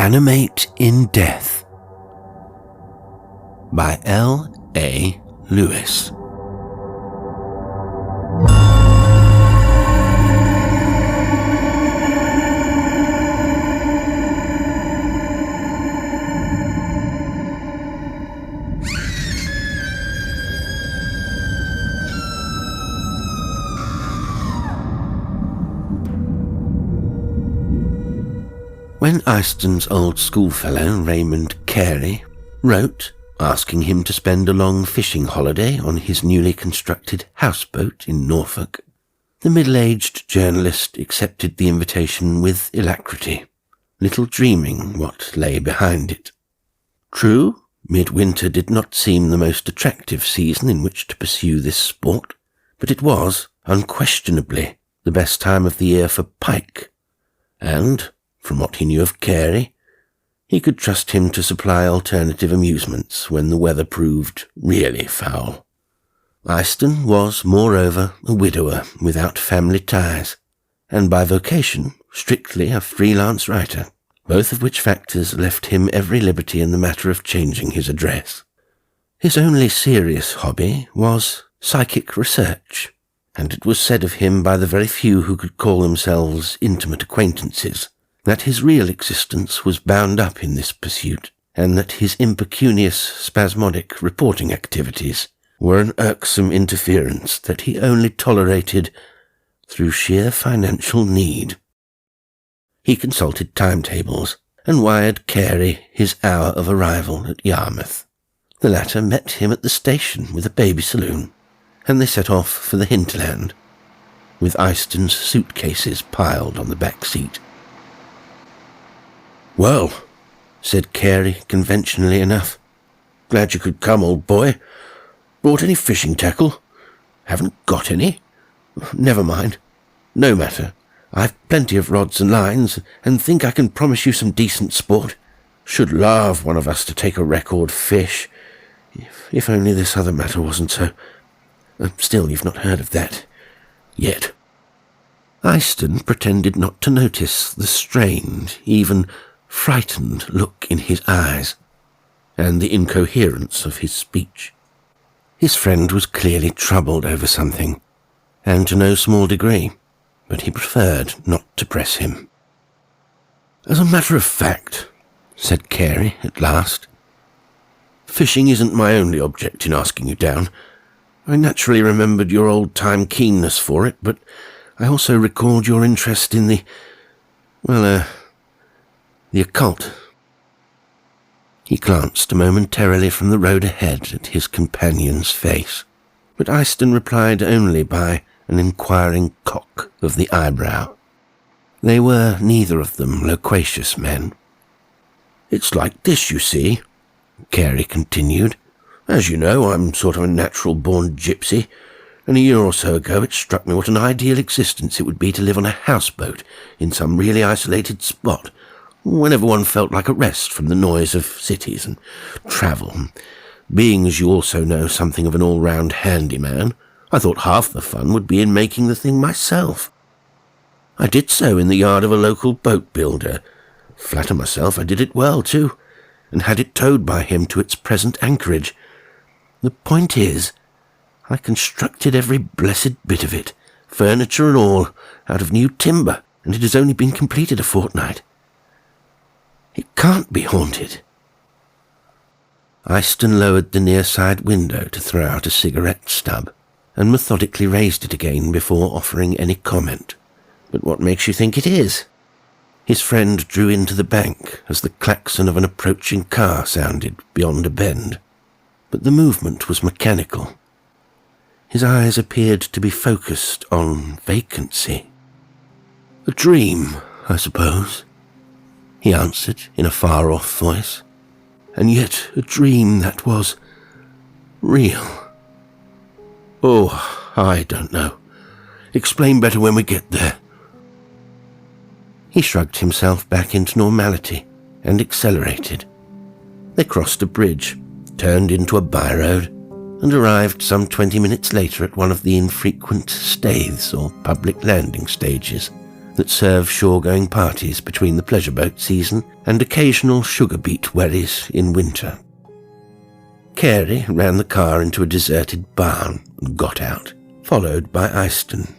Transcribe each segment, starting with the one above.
Animate in Death by L.A. Lewis. When Eyston's old schoolfellow, Raymond Carey, wrote asking him to spend a long fishing holiday on his newly constructed houseboat in Norfolk, the middle-aged journalist accepted the invitation with alacrity, little dreaming what lay behind it. True, midwinter did not seem the most attractive season in which to pursue this sport, but it was, unquestionably, the best time of the year for pike, and, from what he knew of Carey, he could trust him to supply alternative amusements when the weather proved really foul. Eyston was, moreover, a widower without family ties, and by vocation strictly a freelance writer, both of which factors left him every liberty in the matter of changing his address. His only serious hobby was psychic research, and it was said of him by the very few who could call themselves intimate acquaintances that his real existence was bound up in this pursuit, and that his impecunious, spasmodic reporting activities were an irksome interference that he only tolerated through sheer financial need. He consulted timetables and wired Carey his hour of arrival at Yarmouth. The latter met him at the station with a baby saloon, and they set off for the hinterland, with Eyston's suitcases piled on the back seat. "Well," said Carey conventionally enough, "glad you could come, old boy. Brought any fishing tackle? Haven't got any? Never mind. No matter. I've plenty of rods and lines, and think I can promise you some decent sport. Should love one of us to take a record fish, if only this other matter wasn't so. Still, you've not heard of that yet." Eyston pretended not to notice the strained, even frightened look in his eyes, and the incoherence of his speech. His friend was clearly troubled over something, and to no small degree, but he preferred not to press him. "As a matter of fact," said Carey at last, "fishing isn't my only object in asking you down. I naturally remembered your old-time keenness for it, but I also recalled your interest in the occult." He glanced momentarily from the road ahead at his companion's face, but Eyston replied only by an inquiring cock of the eyebrow. They were neither of them loquacious men. "It's like this, you see," Carey continued. "As you know, I'm sort of a natural-born gypsy, and a year or so ago it struck me what an ideal existence it would be to live on a houseboat in some really isolated spot, whenever one felt like a rest from the noise of cities and travel. Being, as you also know, something of an all-round handyman, I thought half the fun would be in making the thing myself. I did so in the yard of a local boat builder. Flatter myself I did it well, too, and had it towed by him to its present anchorage. The point is, I constructed every blessed bit of it, furniture and all, out of new timber, and it has only been completed a fortnight. It can't be haunted." Eyston lowered the near side window to throw out a cigarette stub, and methodically raised it again before offering any comment. "But what makes you think it is?" His friend drew into the bank as the klaxon of an approaching car sounded beyond a bend, but the movement was mechanical. His eyes appeared to be focused on vacancy. "A dream, I suppose," he answered in a far-off voice, "and yet a dream that was real. Oh, I don't know. Explain better when we get there." He shrugged himself back into normality and accelerated. They crossed a bridge, turned into a byroad, and arrived some 20 minutes later at one of the infrequent staithes or public landing stages that serve shore-going parties between the pleasure boat season and occasional sugar beet wherries in winter. Carey ran the car into a deserted barn and got out, followed by Eyston.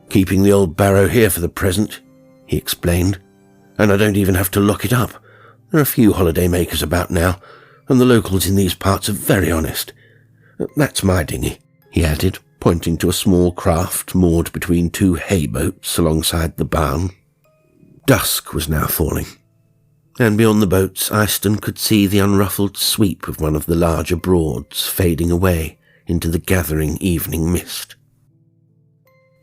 "Keeping the old barrow here for the present," he explained, "and I don't even have to lock it up. There are a few holiday makers about now, and the locals in these parts are very honest. That's my dinghy," he added, pointing to a small craft moored between two hay boats alongside the barn. Dusk was now falling, and beyond the boats Eyston could see the unruffled sweep of one of the larger Broads fading away into the gathering evening mist.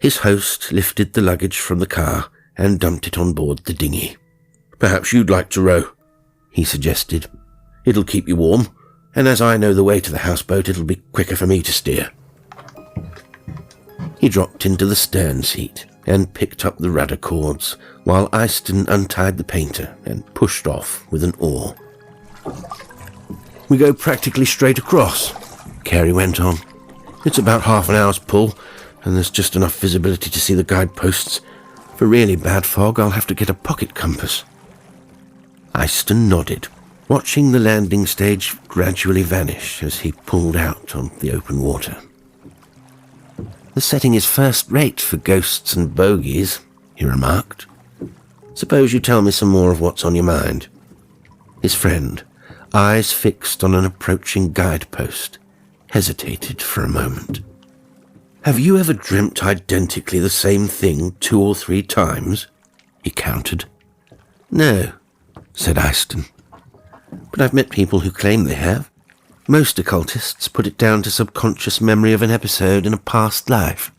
His host lifted the luggage from the car and dumped it on board the dinghy. "Perhaps you'd like to row," he suggested. "It'll keep you warm, and as I know the way to the houseboat, it'll be quicker for me to steer." He dropped into the stern seat and picked up the rudder cords, while Eyston untied the painter and pushed off with an oar. "We go practically straight across," Carey went on. "It's about half an hour's pull, and there's just enough visibility to see the guideposts. For really bad fog, I'll have to get a pocket compass." Eyston nodded, watching the landing stage gradually vanish as he pulled out on the open water. "The setting is first-rate for ghosts and bogies," he remarked. "Suppose you tell me some more of what's on your mind." His friend, eyes fixed on an approaching guidepost, hesitated for a moment. "Have you ever dreamt identically the same thing 2 or 3 times?" he countered. "No," said Eyston. "But I've met people who claim they have. Most occultists put it down to subconscious memory of an episode in a past life."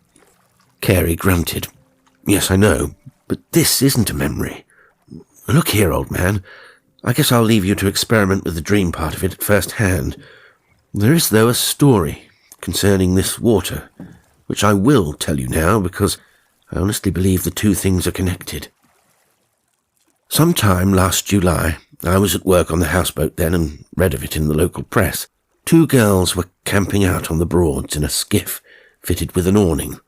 Carey grunted. "Yes, I know, but this isn't a memory. Look here, old man. I guess I'll leave you to experiment with the dream part of it at first hand. There is, though, a story concerning this water, which I will tell you now because I honestly believe the two things are connected. Sometime last July, I was at work on the houseboat then and read of it in the local press. 2 girls were camping out on the Broads in a skiff fitted with an awning.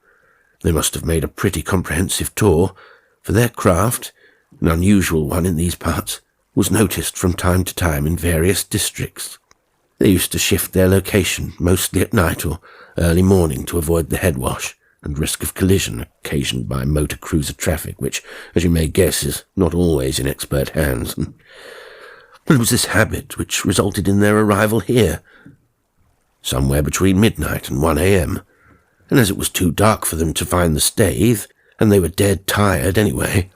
They must have made a pretty comprehensive tour, for their craft, an unusual one in these parts, was noticed from time to time in various districts. They used to shift their location, mostly at night or early morning, to avoid the headwash and risk of collision occasioned by motor cruiser traffic, which, as you may guess, is not always in expert hands. But it was this habit which resulted in their arrival here, somewhere between midnight and 1 a.m., and as it was too dark for them to find the Staithe, and they were dead tired anyway,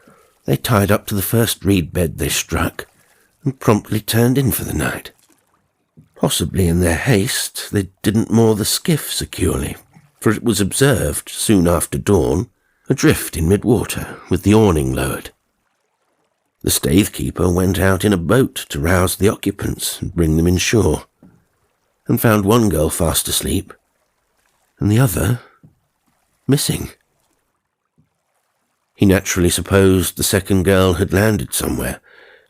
they tied up to the first reed bed they struck and promptly turned in for the night. Possibly in their haste, they didn't moor the skiff securely, for it was observed, soon after dawn, adrift in mid-water with the awning lowered. The Staithe keeper went out in a boat to rouse the occupants and bring them inshore, and found one girl fast asleep, and the other missing. He naturally supposed the second girl had landed somewhere,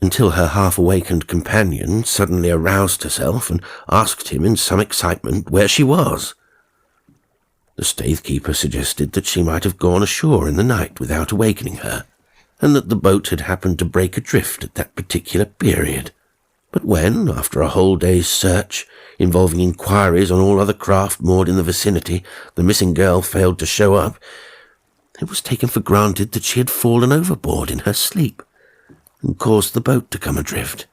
until her half-awakened companion suddenly aroused herself and asked him in some excitement where she was. The Staithe keeper suggested that she might have gone ashore in the night without awakening her, and that the boat had happened to break adrift at that particular period. But when, after a whole day's search, involving inquiries on all other craft moored in the vicinity, the missing girl failed to show up, it was taken for granted that she had fallen overboard in her sleep and caused the boat to come adrift.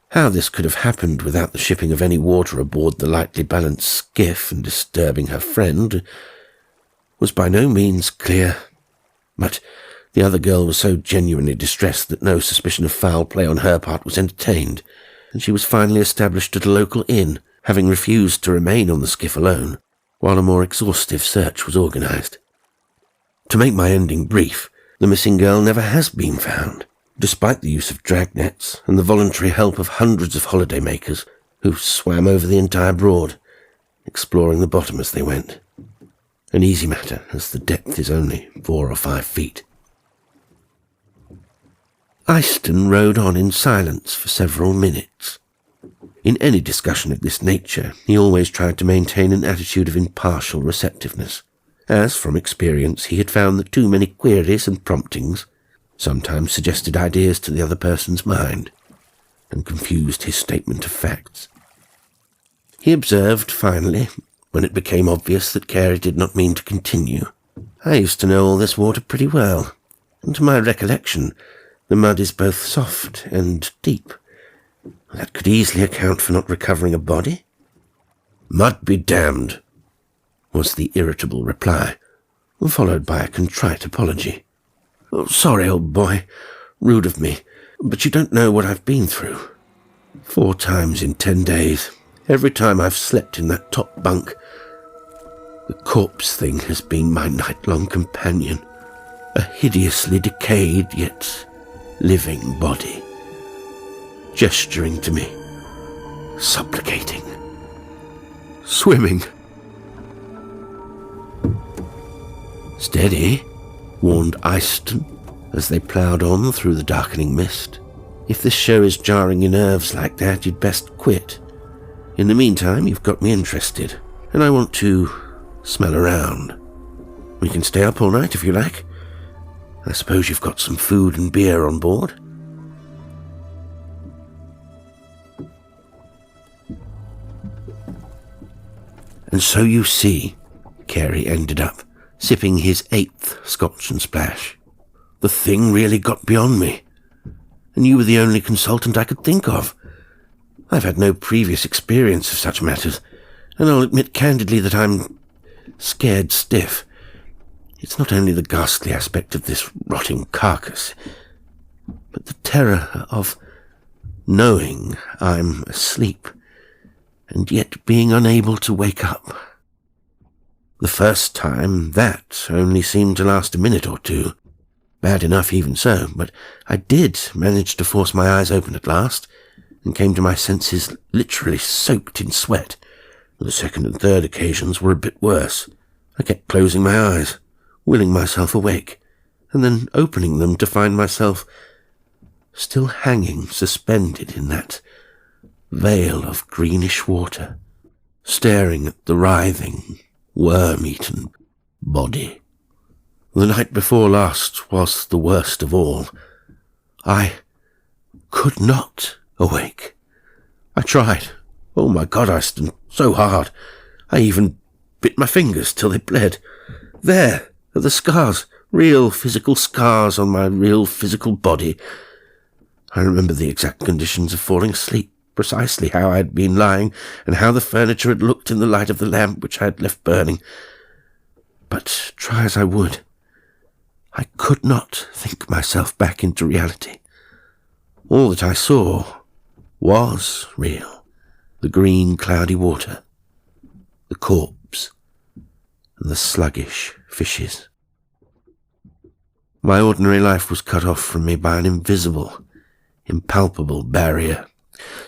How this could have happened without the shipping of any water aboard the lightly balanced skiff and disturbing her friend was by no means clear, but the other girl was so genuinely distressed that no suspicion of foul play on her part was entertained, and she was finally established at a local inn, having refused to remain on the skiff alone, while a more exhaustive search was organised. To make my ending brief, the missing girl never has been found, despite the use of dragnets and the voluntary help of hundreds of holidaymakers who swam over the entire Broad, exploring the bottom as they went. An easy matter, as the depth is only 4 or 5 feet. Eyston rode on in silence for several minutes. In any discussion of this nature, he always tried to maintain an attitude of impartial receptiveness, as from experience he had found that too many queries and promptings sometimes suggested ideas to the other person's mind and confused his statement of facts. He observed, finally, when it became obvious that Carey did not mean to continue, "I used to know all this water pretty well, and to my recollection, the mud is both soft and deep. That could easily account for not recovering a body." "Mud be damned," was the irritable reply, followed by a contrite apology. "Oh, sorry, old boy. Rude of me. But you don't know what I've been through. 4 times in 10 days. Every time I've slept in that top bunk. The corpse thing has been my night-long companion. A hideously decayed yet living body. Gesturing to me. Supplicating. Swimming." "Steady," warned Eyston as they ploughed on through the darkening mist. "If this show is jarring your nerves like that, you'd best quit. In the meantime, you've got me interested, and I want to smell around. We can stay up all night if you like. I suppose you've got some food and beer on board?" And so you see, Carey ended up, sipping his 8th Scotch and Splash. "The thing really got beyond me, and you were the only consultant I could think of. I've had no previous experience of such matters, and I'll admit candidly that I'm scared stiff. It's not only the ghastly aspect of this rotting carcass, but the terror of knowing I'm asleep, and yet being unable to wake up. The first time, that only seemed to last a minute or two. Bad enough even so, but I did manage to force my eyes open at last, and came to my senses literally soaked in sweat. The second and third occasions were a bit worse. I kept closing my eyes, willing myself awake, and then opening them to find myself still hanging suspended in that veil of greenish water, staring at the writhing, worm-eaten body. The night before last was the worst of all. I could not awake. I tried. Oh my God, Eyston, so hard. I even bit my fingers till they bled. There are the scars, real physical scars on my real physical body. I remember the exact conditions of falling asleep, precisely how I had been lying, and how the furniture had looked in the light of the lamp which I had left burning. But try as I would, I could not think myself back into reality. All that I saw was real. The green, cloudy water, the corpse, and the sluggish fishes. My ordinary life was cut off from me by an invisible, impalpable barrier,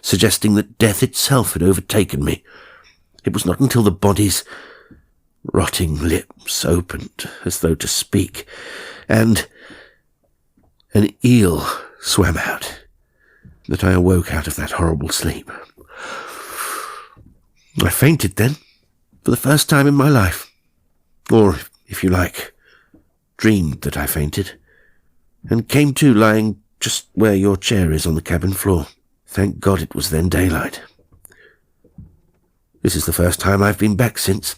suggesting that death itself had overtaken me. It was not until the body's rotting lips opened as though to speak, and an eel swam out, that I awoke out of that horrible sleep. I fainted then, for the first time in my life, or, if you like, dreamed that I fainted, and came to lying just where your chair is on the cabin floor. Thank God it was then daylight. This is the first time I've been back since.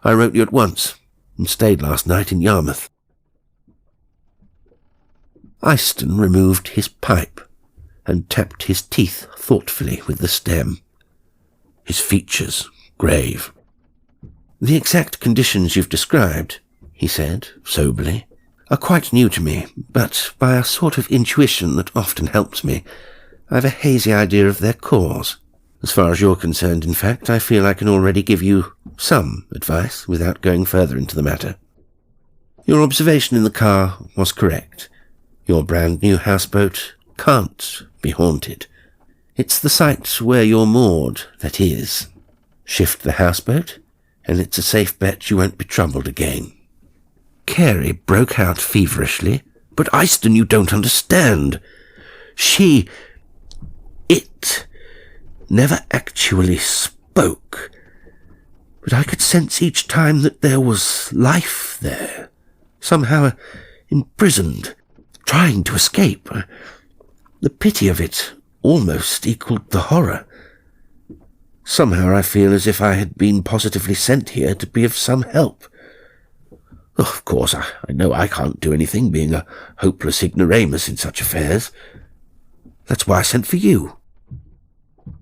I wrote you at once, and stayed last night in Yarmouth. Eyston removed his pipe, and tapped his teeth thoughtfully with the stem, his features grave. "The exact conditions you've described," he said, soberly, "are quite new to me, but by a sort of intuition that often helps me, I've a hazy idea of their cause. As far as you're concerned, in fact, I feel I can already give you some advice without going further into the matter. Your observation in the car was correct. Your brand new houseboat can't be haunted. It's the site where you're moored that is. Shift the houseboat, and it's a safe bet you won't be troubled again." Carey broke out feverishly. "But Eyston, you don't understand. It never actually spoke. but I could sense each time that there was life there, somehow imprisoned, trying to escape. The pity of it almost equaled the horror. Somehow I feel as if I had been positively sent here to be of some help. Of course, I know I can't do anything, being a hopeless ignoramus in such affairs. That's why I sent for you.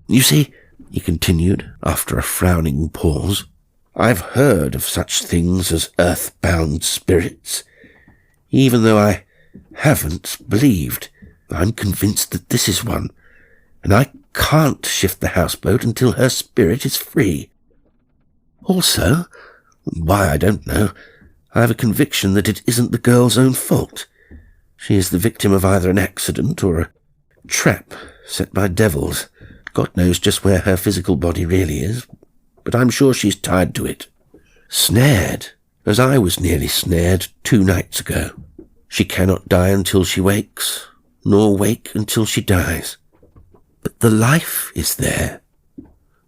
You see, he continued, after a frowning pause, I've heard of such things as earthbound spirits. Even though I haven't believed, I'm convinced that this is one, and I can't shift the houseboat until her spirit is free. Also, why I don't know, I have a conviction that it isn't the girl's own fault. She is the victim of either an accident or a trap set by devils. God knows just where her physical body really is, but I'm sure she's tied to it. Snared, as I was nearly snared 2 nights ago. She cannot die until she wakes, nor wake until she dies. But the life is there.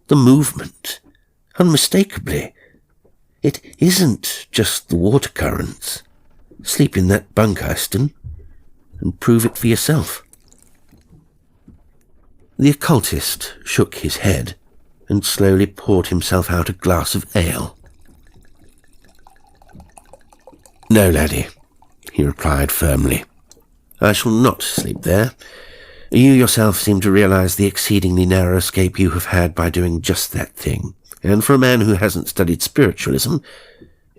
The movement, unmistakably. It isn't just the water currents. Sleep in that bunk, Easton, and prove it for yourself. The occultist shook his head and slowly poured himself out a glass of ale. No, laddie, he replied firmly. I shall not sleep there. You yourself seem to realize the exceedingly narrow escape you have had by doing just that thing. And for a man who hasn't studied spiritualism,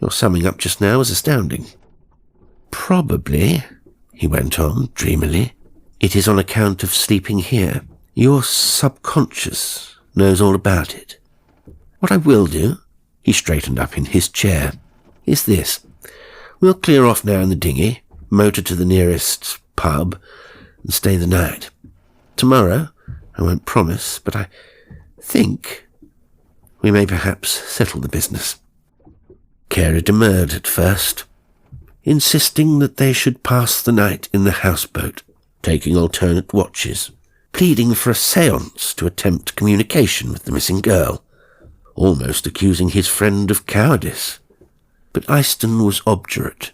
your summing up just now is astounding. Probably, he went on dreamily, it is on account of sleeping here. Your subconscious knows all about it. What I will do, he straightened up in his chair, is this. We'll clear off now in the dinghy, motor to the nearest pub, and stay the night. Tomorrow, I won't promise, but I think we may perhaps settle the business. Carey demurred at first, insisting that they should pass the night in the houseboat, taking alternate watches, pleading for a séance to attempt communication with the missing girl, almost accusing his friend of cowardice. But Easton was obdurate.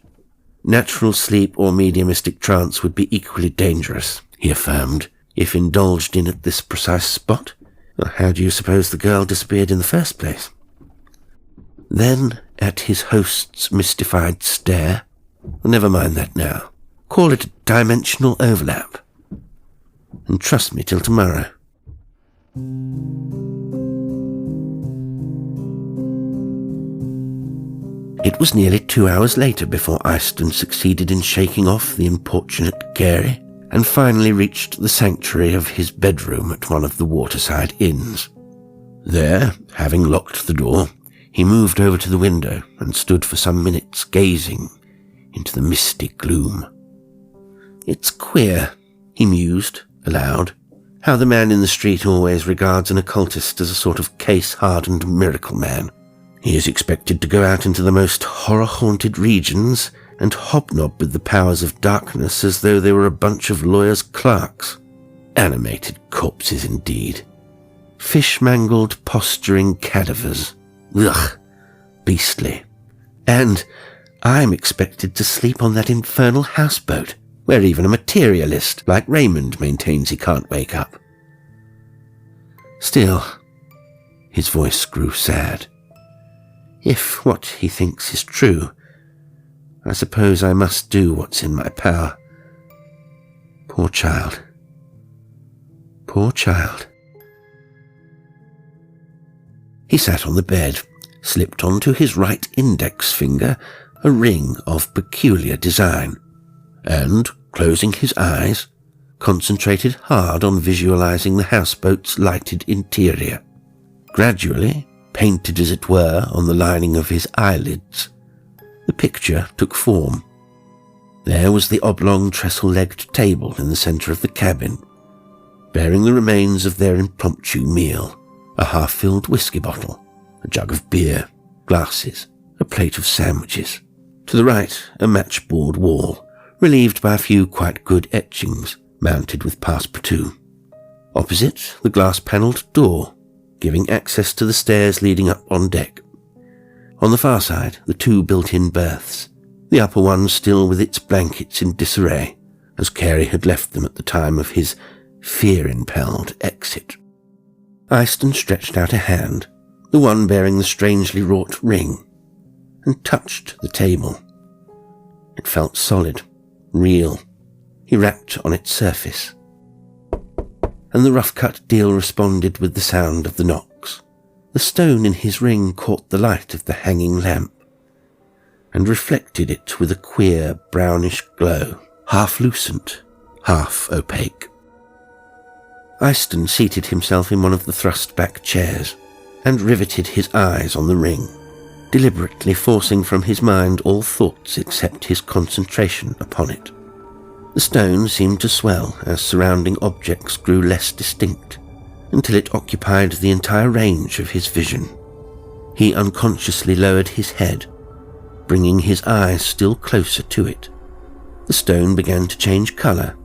Natural sleep or mediumistic trance would be equally dangerous, he affirmed, if indulged in at this precise spot. Well, how do you suppose the girl disappeared in the first place? Then, at his host's mystified stare, never mind that now. Call it a dimensional overlap. And trust me till tomorrow. It was nearly 2 hours later before Easton succeeded in shaking off the importunate Carey and finally reached the sanctuary of his bedroom at one of the waterside inns. There, having locked the door, he moved over to the window and stood for some minutes gazing into the misty gloom. It's queer, he mused aloud, how the man in the street always regards an occultist as a sort of case-hardened miracle man. He is expected to go out into the most horror-haunted regions and hobnob with the powers of darkness as though they were a bunch of lawyers' clerks. Animated corpses indeed. Fish-mangled, posturing cadavers. Ugh, beastly. And I'm expected to sleep on that infernal houseboat, where even a materialist like Raymond maintains he can't wake up. Still, his voice grew sad. If what he thinks is true, I suppose I must do what's in my power. Poor child. Poor child. He sat on the bed, slipped onto his right index finger a ring of peculiar design, and, closing his eyes, concentrated hard on visualizing the houseboat's lighted interior. Gradually, painted as it were on the lining of his eyelids, the picture took form. There was the oblong trestle-legged table in the centre of the cabin, bearing the remains of their impromptu meal, a half-filled whiskey bottle, a jug of beer, glasses, a plate of sandwiches. To the right, a matchboard wall, relieved by a few quite good etchings, mounted with passe-partout. Opposite, the glass-panelled door, giving access to the stairs leading up on deck. On the far side, the 2 built-in berths, the upper one still with its blankets in disarray, as Carey had left them at the time of his fear-impelled exit. Eyston stretched out a hand, the one bearing the strangely wrought ring, and touched the table. It felt solid, real. He rapped on its surface, and the rough-cut deal responded with the sound of the knocks. The stone in his ring caught the light of the hanging lamp, and reflected it with a queer brownish glow, half lucent, half opaque. Eyston seated himself in one of the thrust-back chairs, and riveted his eyes on the ring, deliberately forcing from his mind all thoughts except his concentration upon it. The stone seemed to swell as surrounding objects grew less distinct, until it occupied the entire range of his vision. He unconsciously lowered his head, bringing his eyes still closer to it. The stone began to change colour.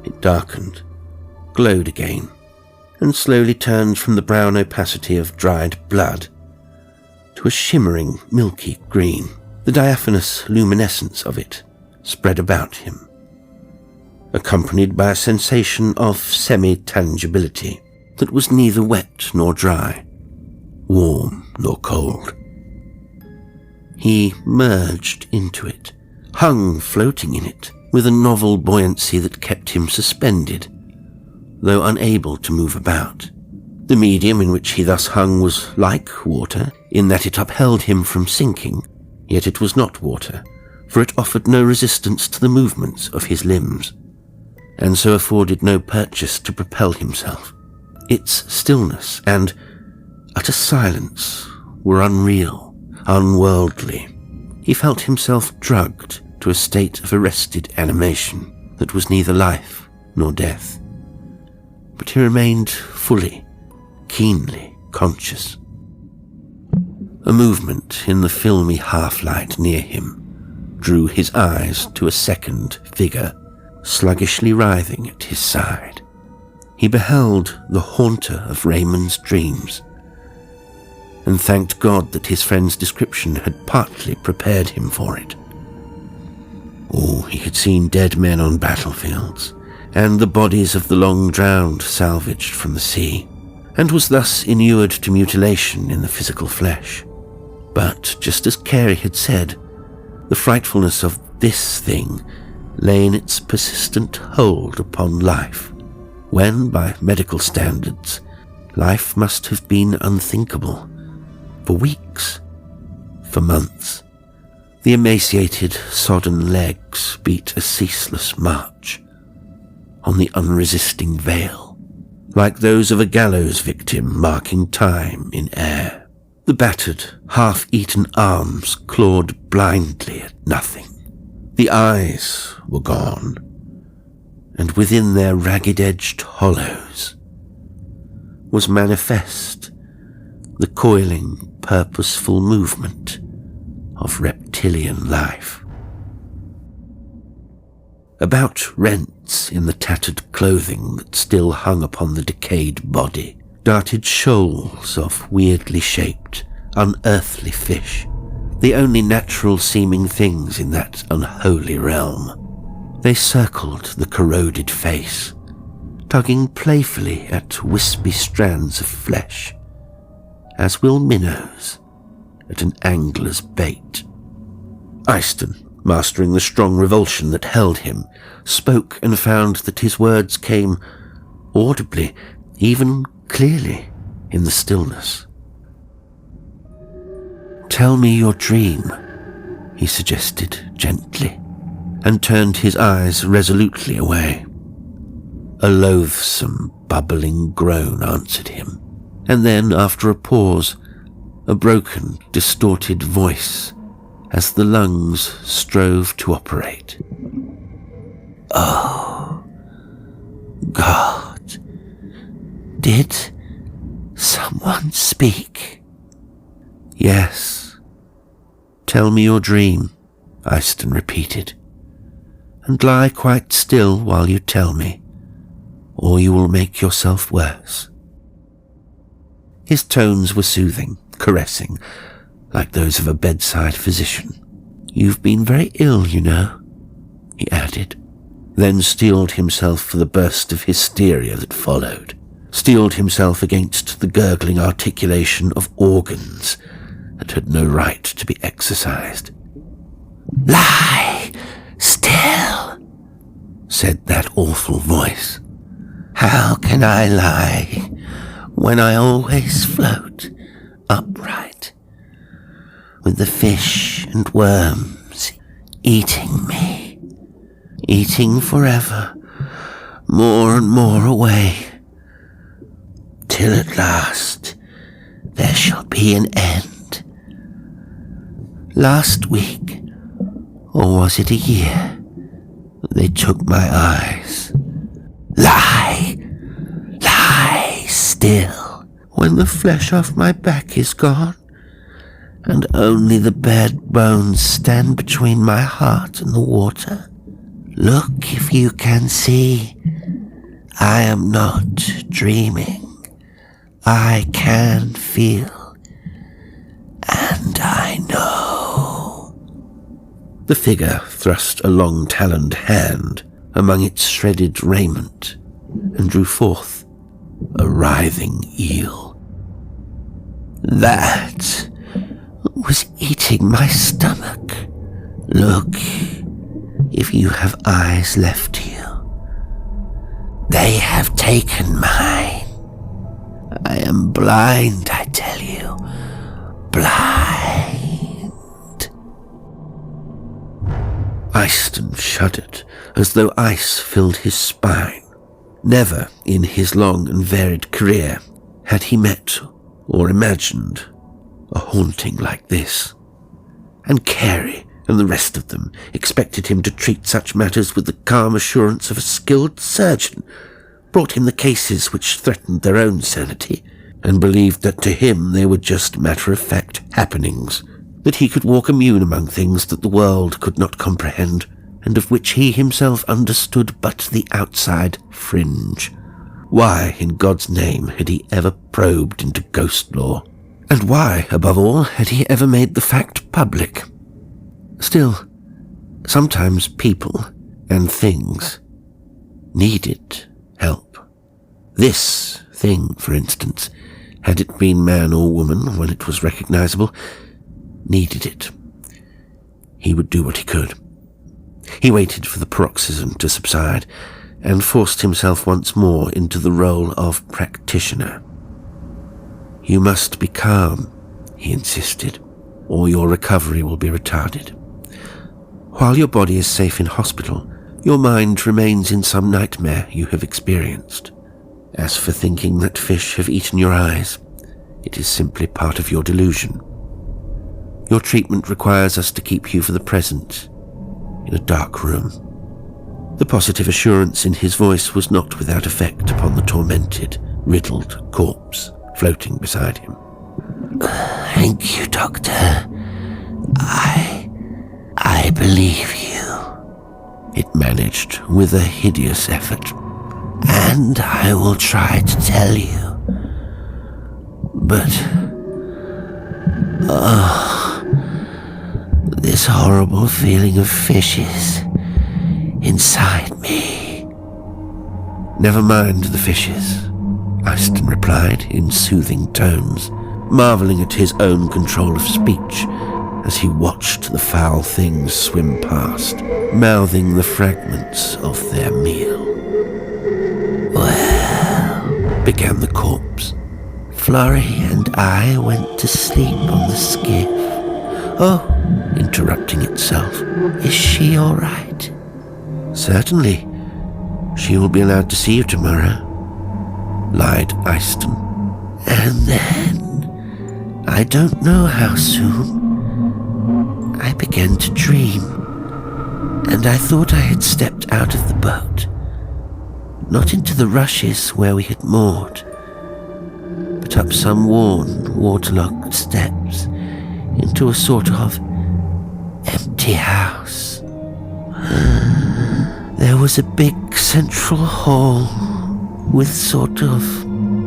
It darkened, glowed again, and slowly turned from the brown opacity of dried blood to a shimmering, milky green. The diaphanous luminescence of it spread about him, accompanied by a sensation of semi-tangibility that was neither wet nor dry, warm nor cold. He merged into it, hung floating in it, with a novel buoyancy that kept him suspended, though unable to move about. The medium in which he thus hung was like water, in that it upheld him from sinking, yet it was not water, for it offered no resistance to the movements of his limbs, and so afforded no purchase to propel himself. Its stillness and utter silence were unreal, unworldly. He felt himself drugged to a state of arrested animation that was neither life nor death. But he remained fully, keenly conscious. A movement in the filmy half-light near him drew his eyes to a second figure, sluggishly writhing at his side. He beheld the haunter of Raymond's dreams, and thanked God that his friend's description had partly prepared him for it. Oh, he had seen dead men on battlefields, and the bodies of the long-drowned salvaged from the sea, and was thus inured to mutilation in the physical flesh. But, just as Carey had said, the frightfulness of this thing lay in its persistent hold upon life, when, by medical standards, life must have been unthinkable, for weeks, for months. The emaciated, sodden legs beat a ceaseless march on the unresisting veil, like those of a gallows victim marking time in air. The battered, half-eaten arms clawed blindly at nothing. The eyes were gone, and within their ragged-edged hollows was manifest the coiling, purposeful movement of reptilian life. About rents in the tattered clothing that still hung upon the decayed body darted shoals of weirdly shaped, unearthly fish, the only natural-seeming things in that unholy realm. They circled the corroded face, tugging playfully at wispy strands of flesh, as will minnows at an angler's bait. Eyston, mastering the strong revulsion that held him, spoke and found that his words came audibly, even clearly, in the stillness. "Tell me your dream," he suggested gently, and turned his eyes resolutely away. A loathsome, bubbling groan answered him, and then, after a pause, a broken, distorted voice as the lungs strove to operate. "Oh, God, did someone speak?" "Yes. Tell me your dream," Eyston repeated, "and lie quite still while you tell me, or you will make yourself worse." His tones were soothing, caressing, like those of a bedside physician. "You've been very ill, you know," he added, then steeled himself for the burst of hysteria that followed, steeled himself against the gurgling articulation of organs that had no right to be exercised. "Lie still," said that awful voice. "How can I lie when I always float upright, with the fish and worms eating me, eating forever, more and more away, till at last there shall be an end. Last week, or was it a year, they took my eyes. Lie still, when the flesh off my back is gone, and only the bare bones stand between my heart and the water. Look if you can see. I am not dreaming. I can feel, and I know." The figure thrust a long-taloned hand among its shredded raiment and drew forth a writhing eel. "That was eating my stomach. Look, if you have eyes left to you. They have taken mine. I am blind, I tell you. Blind." Eyston shuddered as though ice filled his spine. Never in his long and varied career had he met or imagined a haunting like this. And Carey and the rest of them expected him to treat such matters with the calm assurance of a skilled surgeon, brought him the cases which threatened their own sanity, and believed that to him they were just matter-of-fact happenings, that he could walk immune among things that the world could not comprehend, and of which he himself understood but the outside fringe. Why, in God's name, had he ever probed into ghost lore? And why, above all, had he ever made the fact public? Still, sometimes people and things needed help. This thing, for instance, had it been man or woman when it was recognizable, needed it. He would do what he could. He waited for the paroxysm to subside and forced himself once more into the role of practitioner. "You must be calm," he insisted, "or your recovery will be retarded. While your body is safe in hospital, your mind remains in some nightmare you have experienced. As for thinking that fish have eaten your eyes, it is simply part of your delusion. Your treatment requires us to keep you for the present in a dark room." The positive assurance in his voice was not without effect upon the tormented, riddled corpse floating beside him. "Thank you, Doctor. I believe you," it managed with a hideous effort. "And I will try to tell you. But, this horrible feeling of fishes inside me." "Never mind the fishes," Eyston replied in soothing tones, marvelling at his own control of speech as he watched the foul things swim past, mouthing the fragments of their meal. "Well," began the corpse, "Florrie and I went to sleep on the skiff." "Oh," interrupting itself, "is she all right?" "Certainly. She will be allowed to see you tomorrow," lied Eyston. "And then, I don't know how soon, I began to dream, and I thought I had stepped out of the boat, not into the rushes where we had moored, but up some worn, waterlogged steps into a sort of empty house. There was a big central hall with sort of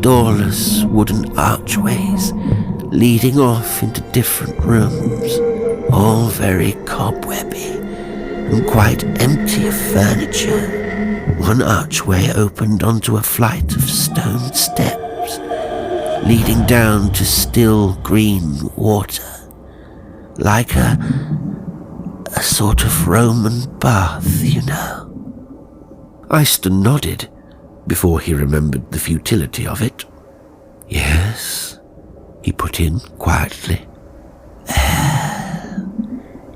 doorless wooden archways leading off into different rooms, all very cobwebby and quite empty of furniture. One archway opened onto a flight of stone steps, leading down to still green water, like a sort of Roman bath, you know. Eyston nodded before he remembered the futility of it. Yes, he put in quietly.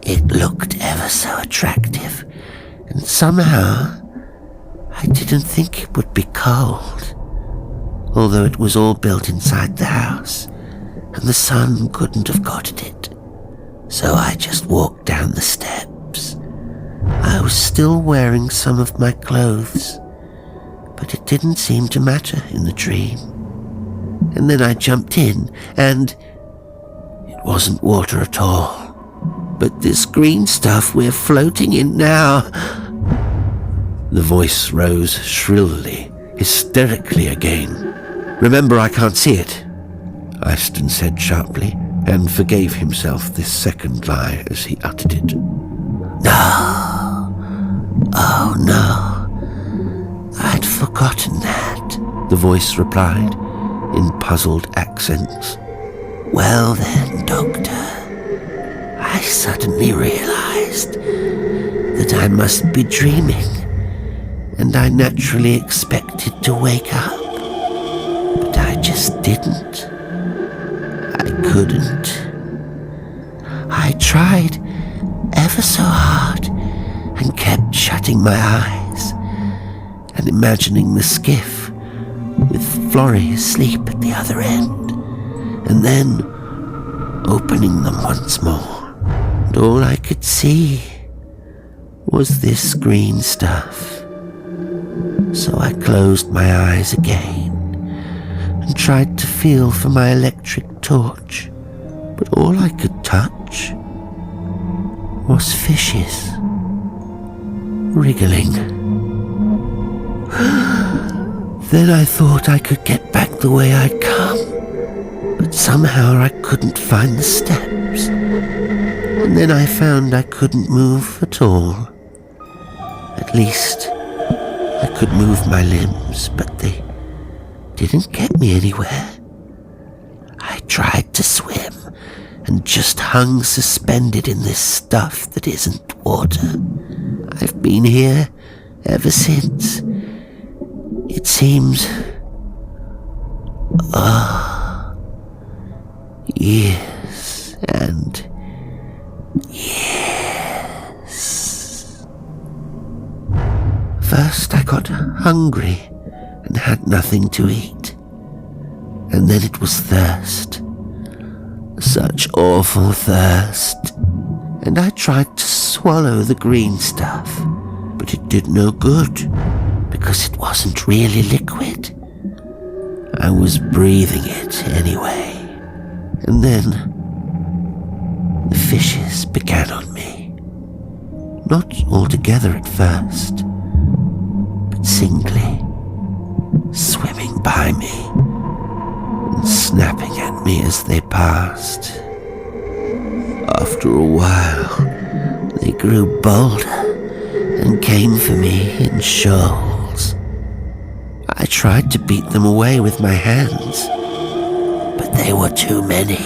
It looked ever so attractive, and somehow I didn't think it would be cold, although it was all built inside the house, and the sun couldn't have got at it. So I just walked down the steps. I was still wearing some of my clothes, but it didn't seem to matter in the dream. And then I jumped in, and it wasn't water at all, but this green stuff we're floating in now. The voice rose shrilly, hysterically again. Remember, I can't see it, Eyston said sharply, and forgave himself this second lie as he uttered it. No. Oh, no. I'd forgotten that, the voice replied, in puzzled accents. Well then, Doctor, I suddenly realized that I must be dreaming, and I naturally expected to wake up, but I just didn't. I couldn't. I tried ever so hard and kept shutting my eyes and imagining the skiff with Florrie asleep at the other end, and then opening them once more. And all I could see was this green stuff. So I closed my eyes again and tried to feel for my electric torch, but all I could touch was fishes wriggling. Then I thought I could get back the way I'd come, but somehow I couldn't find the steps. And then I found I couldn't move at all. At least I could move my limbs, but they didn't get me anywhere. I tried to swim and just hung suspended in this stuff that isn't water. I've been here ever since. It seems... years and years. First I got hungry and had nothing to eat. And then it was thirst. Such awful thirst. And I tried to swallow the green stuff, but it did no good, because it wasn't really liquid. I was breathing it anyway. And then the fishes began on me. Not altogether at first, but singly, swimming by me and snapping at me as they passed. After a while, they grew bolder and came for me in shoals. I tried to beat them away with my hands, but they were too many.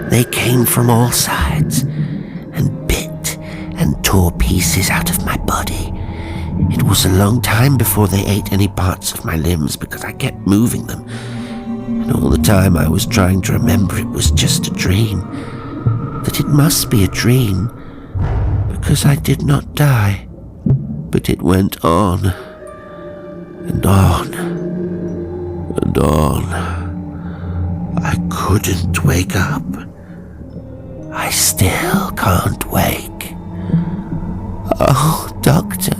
They came from all sides and bit and tore pieces out of my body. It was a long time before they ate any parts of my limbs because I kept moving them. And all the time I was trying to remember it was just a dream, that it must be a dream because I did not die. But it went on and on and on. I couldn't wake up. I still can't wake. Oh, Doctor,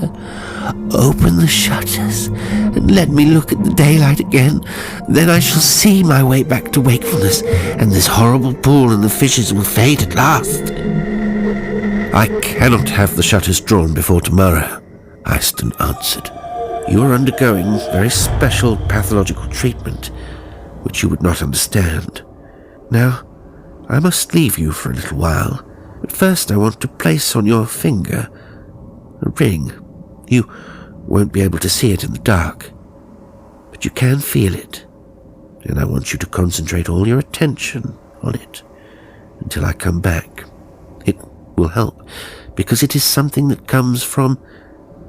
open the shutters and let me look at the daylight again. Then I shall see my way back to wakefulness, and this horrible pool and the fishes will fade at last. I cannot have the shutters drawn before tomorrow, Eyston answered. You are undergoing very special pathological treatment, which you would not understand. Now, I must leave you for a little while, but first I want to place on your finger a ring. You won't be able to see it in the dark, but you can feel it, and I want you to concentrate all your attention on it until I come back. It will help, because it is something that comes from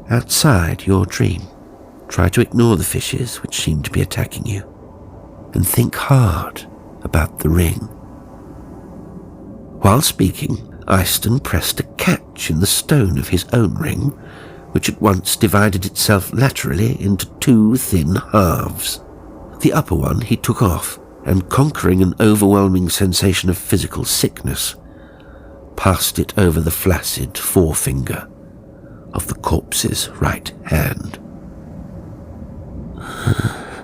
outside your dream. Try to ignore the fishes which seem to be attacking you, and think hard about the ring. While speaking, Eyston pressed a catch in the stone of his own ring, which at once divided itself laterally into two thin halves. The upper one he took off, and conquering an overwhelming sensation of physical sickness, passed it over the flaccid forefinger of the corpse's right hand.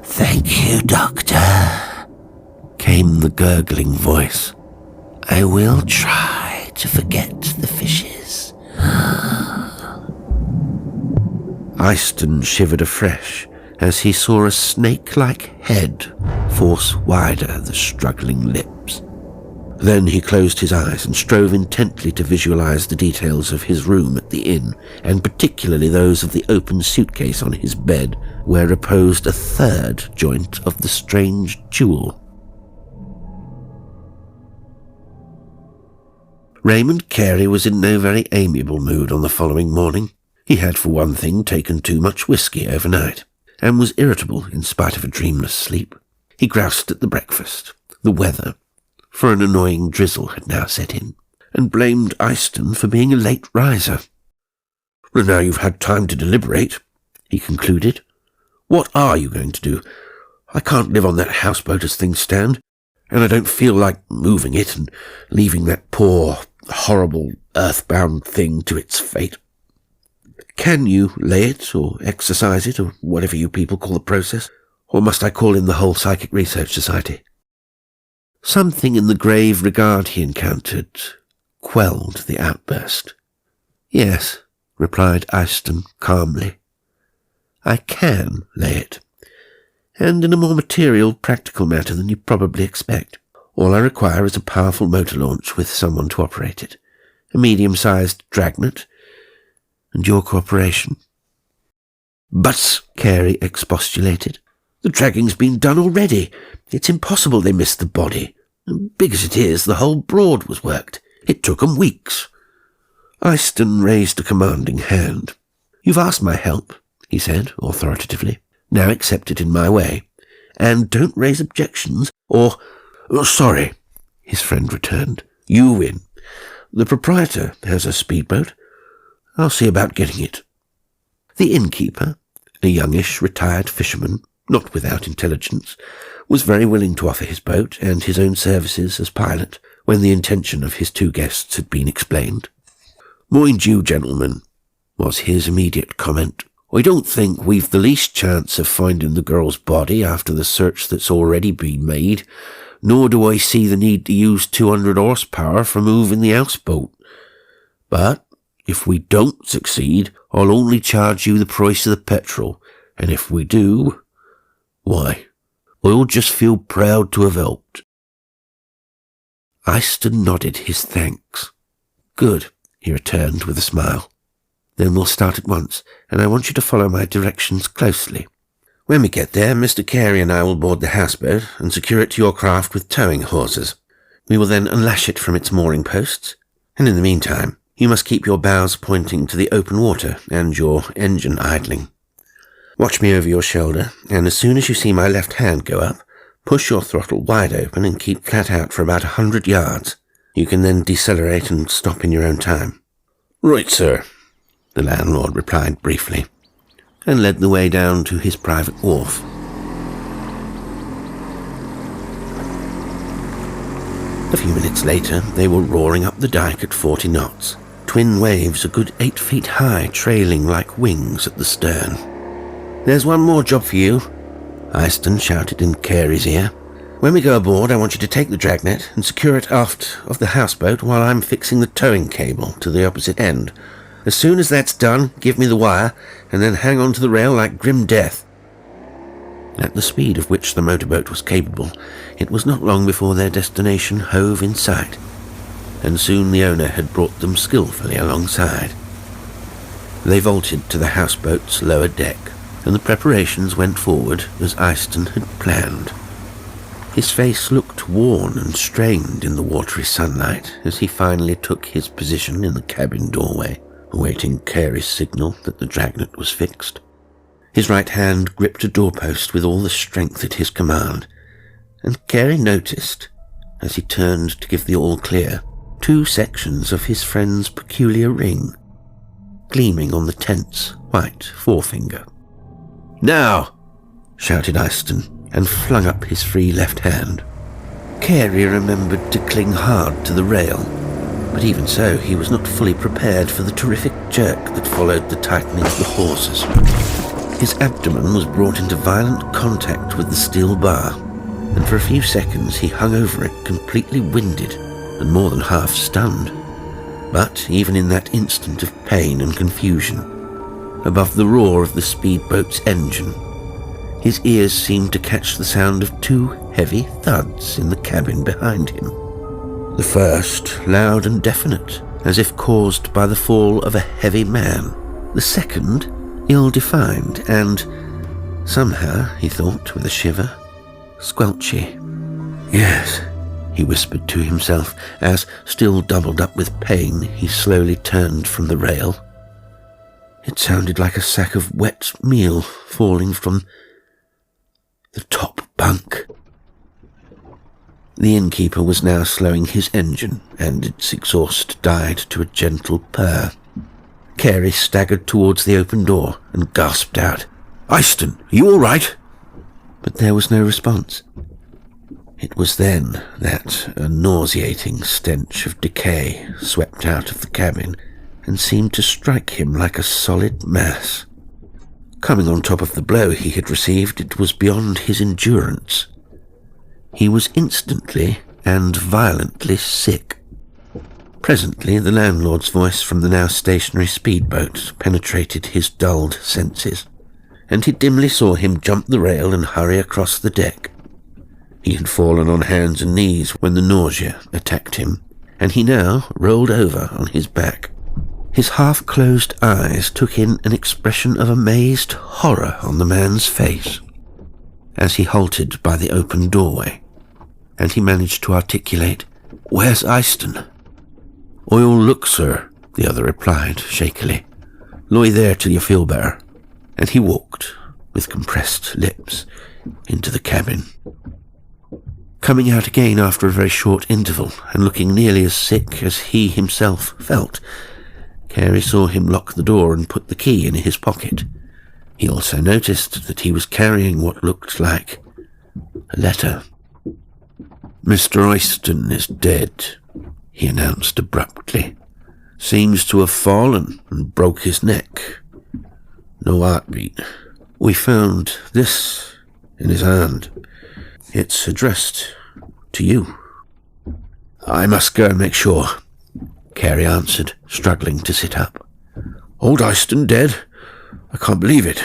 "Thank you, Doctor," came the gurgling voice. "I will try to forget the fishes." Eyston shivered afresh as he saw a snake-like head force wider the struggling lips. Then he closed his eyes and strove intently to visualize the details of his room at the inn, and particularly those of the open suitcase on his bed, where reposed a third joint of the strange jewel. Raymond Carey was in no very amiable mood on the following morning. He had, for one thing, taken too much whiskey overnight, and was irritable in spite of a dreamless sleep. He groused at the breakfast, the weather, for an annoying drizzle had now set in, and blamed Eyston for being a late riser. "Well, now you've had time to deliberate," he concluded. "What are you going to do? I can't live on that houseboat as things stand, and I don't feel like moving it and leaving that poor, horrible, earthbound thing to its fate. Can you lay it, or exercise it, or whatever you people call the process? Or must I call in the whole Psychic Research Society?" Something in the grave regard he encountered quelled the outburst. "Yes," replied Eyston calmly. "I can lay it, and in a more material, practical matter than you probably expect. All I require is a powerful motor launch with someone to operate it, a medium-sized dragnet, and your cooperation." "But," Carey expostulated, "the dragging's been done already. It's impossible they missed the body. Big as it is, the whole Broad was worked. It took 'em weeks." Eyston raised a commanding hand. "You've asked my help," he said authoritatively. "Now accept it in my way, and don't raise objections, or—" "Oh, sorry," his friend returned. "You win. The proprietor has a speedboat. I'll see about getting it." The innkeeper, a youngish retired fisherman, not without intelligence, was very willing to offer his boat and his own services as pilot when the intention of his two guests had been explained. "Mind you, gentlemen," was his immediate comment, "I don't think we've the least chance of finding the girl's body after the search that's already been made, nor do I see the need to use 200 horsepower for moving the houseboat. But if we don't succeed, I'll only charge you the price of the petrol, and if we do, why, I'll just feel proud to have helped." Eyston nodded his thanks. "Good," he returned with a smile. "Then we'll start at once, and I want you to follow my directions closely. When we get there, Mr. Carey and I will board the houseboat and secure it to your craft with towing hawsers. We will then unlash it from its mooring posts, and in the meantime, you must keep your bows pointing to the open water and your engine idling. Watch me over your shoulder, and as soon as you see my left hand go up, push your throttle wide open and keep flat out for about 100 yards. You can then decelerate and stop in your own time." "Right, sir," the landlord replied briefly, and led the way down to his private wharf. A few minutes later, they were roaring up the dike at 40 knots, twin waves a good 8 feet high trailing like wings at the stern. "There's one more job for you," Eyston shouted in Carey's ear. "When we go aboard, I want you to take the dragnet and secure it aft of the houseboat while I'm fixing the towing cable to the opposite end. As soon as that's done, give me the wire, and then hang on to the rail like grim death." At the speed of which the motorboat was capable, it was not long before their destination hove in sight, and soon the owner had brought them skillfully alongside. They vaulted to the houseboat's lower deck, and the preparations went forward as Eyston had planned. His face looked worn and strained in the watery sunlight as he finally took his position in the cabin doorway, awaiting Carey's signal that the dragnet was fixed. His right hand gripped a doorpost with all the strength at his command, and Carey noticed, as he turned to give the all-clear, 2 sections of his friend's peculiar ring, gleaming on the tense, white forefinger. "Now!" shouted Eyston, and flung up his free left hand. Carey remembered to cling hard to the rail, but even so he was not fully prepared for the terrific jerk that followed the tightening of the hawsers. His abdomen was brought into violent contact with the steel bar, and for a few seconds he hung over it completely winded and more than half stunned. But even in that instant of pain and confusion, above the roar of the speedboat's engine, his ears seemed to catch the sound of 2 heavy thuds in the cabin behind him. The first, loud and definite, as if caused by the fall of a heavy man. The second, ill-defined and, somehow, he thought with a shiver, squelchy. "Yes," he whispered to himself as, still doubled up with pain, he slowly turned from the rail. It sounded like a sack of wet meal falling from the top bunk. The innkeeper was now slowing his engine, and its exhaust died to a gentle purr. Carey staggered towards the open door and gasped out, "Eyston, are you all right?" But there was no response. It was then that a nauseating stench of decay swept out of the cabin and seemed to strike him like a solid mass. Coming on top of the blow he had received, it was beyond his endurance. He was instantly and violently sick. Presently the landlord's voice from the now stationary speedboat penetrated his dulled senses, and he dimly saw him jump the rail and hurry across the deck. He had fallen on hands and knees when the nausea attacked him, and he now rolled over on his back. His half-closed eyes took in an expression of amazed horror on the man's face as he halted by the open doorway, and he managed to articulate, "Where's Eyston?" "I'll look, sir," the other replied shakily. "Lie there till you feel better." And he walked, with compressed lips, into the cabin. Coming out again after a very short interval, and looking nearly as sick as he himself felt, Carey saw him lock the door and put the key in his pocket. He also noticed that he was carrying what looked like a letter. "Mr. Eyston is dead," he announced abruptly. "Seems to have fallen and broke his neck. No heartbeat. We found this in his hand. It's addressed to you." "I must go and make sure," Carey answered, struggling to sit up. "Old Eyston dead? I can't believe it."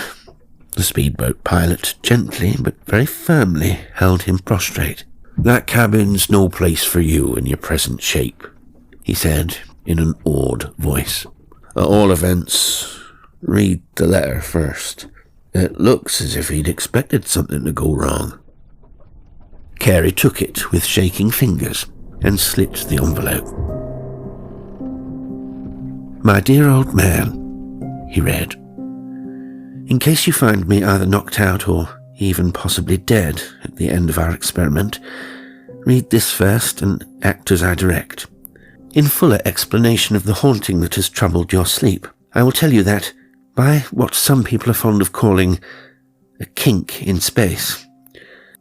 The speedboat pilot gently but very firmly held him prostrate. "That cabin's no place for you in your present shape," he said in an awed voice. "At all events, read the letter first. It looks as if he'd expected something to go wrong." Carey took it with shaking fingers and slit the envelope. "My dear old man," he read, "in case you find me either knocked out or even possibly dead at the end of our experiment, read this first and act as I direct. In fuller explanation of the haunting that has troubled your sleep, I will tell you that, by what some people are fond of calling a kink in space,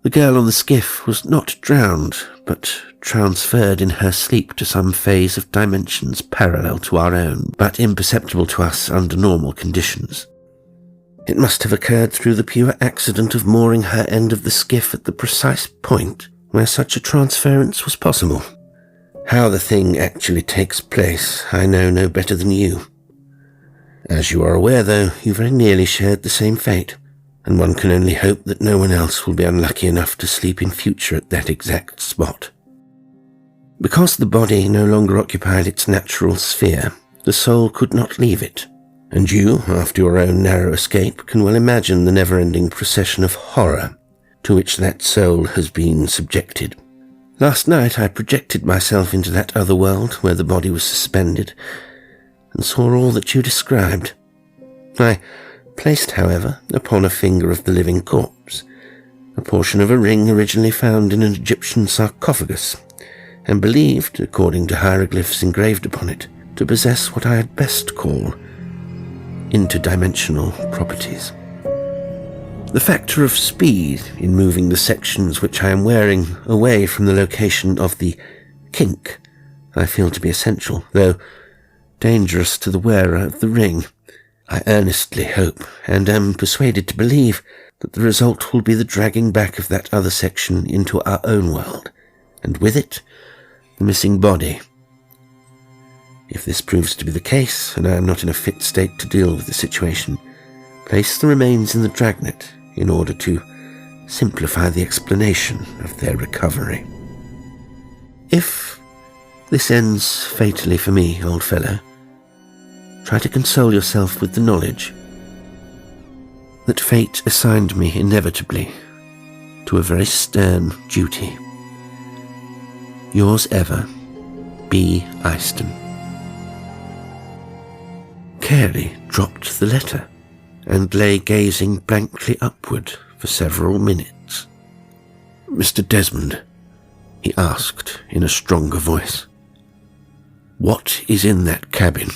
the girl on the skiff was not drowned, but transferred in her sleep to some phase of dimensions parallel to our own, but imperceptible to us under normal conditions. It must have occurred through the pure accident of mooring her end of the skiff at the precise point where such a transference was possible. How the thing actually takes place, I know no better than you. As you are aware, though, you very nearly shared the same fate, and one can only hope that no one else will be unlucky enough to sleep in future at that exact spot. Because the body no longer occupied its natural sphere, the soul could not leave it, and you, after your own narrow escape, can well imagine the never-ending procession of horror to which that soul has been subjected. Last night I projected myself into that other world where the body was suspended, and saw all that you described. I placed, however, upon a finger of the living corpse a portion of a ring originally found in an Egyptian sarcophagus, and believed, according to hieroglyphs engraved upon it, to possess what I had best call interdimensional properties. The factor of speed in moving the sections which I am wearing away from the location of the kink I feel to be essential, though dangerous to the wearer of the ring. I earnestly hope, and am persuaded to believe, that the result will be the dragging back of that other section into our own world, and with it, the missing body. If this proves to be the case, and I am not in a fit state to deal with the situation, place the remains in the dragnet in order to simplify the explanation of their recovery. If this ends fatally for me, old fellow, try to console yourself with the knowledge that fate assigned me inevitably to a very stern duty. Yours ever, B. Eyston. Carey dropped the letter and lay gazing blankly upward for several minutes. "Mr. Desmond," he asked in a stronger voice, "what is in that cabin?"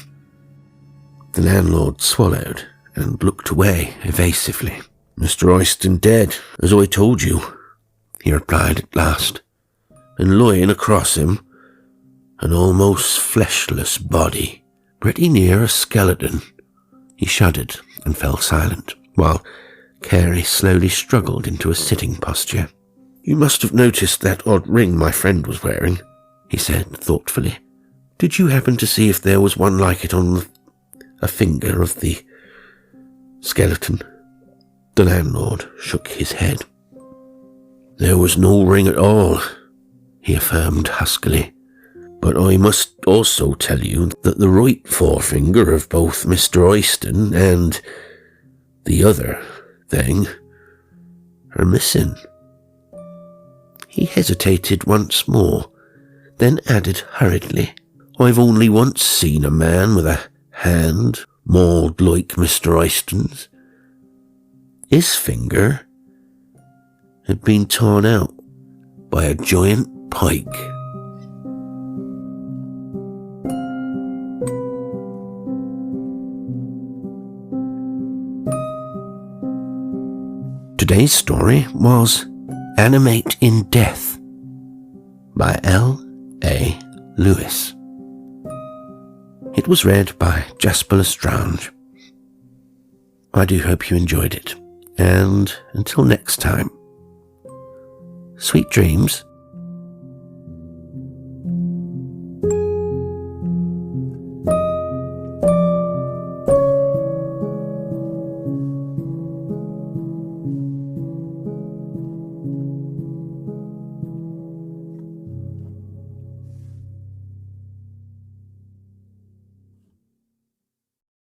The landlord swallowed and looked away evasively. "Mr. Eyston dead, as I told you," he replied at last, "and lying across him, an almost fleshless body, pretty near a skeleton." He shuddered and fell silent, while Carey slowly struggled into a sitting posture. "You must have noticed that odd ring my friend was wearing," he said thoughtfully. "Did you happen to see if there was one like it on a finger of the skeleton?" The landlord shook his head. "There was no ring at all," he affirmed huskily. "But I must also tell you that the right forefinger of both Mr. Eyston and the other thing are missing." He hesitated once more, then added hurriedly, "I've only once seen a man with a hand mauled like Mr. Eyston's. His finger had been torn out by a giant pike." Today's story was Animate in Death by L.A. Lewis. It was read by Jasper Lestrange. I do hope you enjoyed it, and until next time, sweet dreams.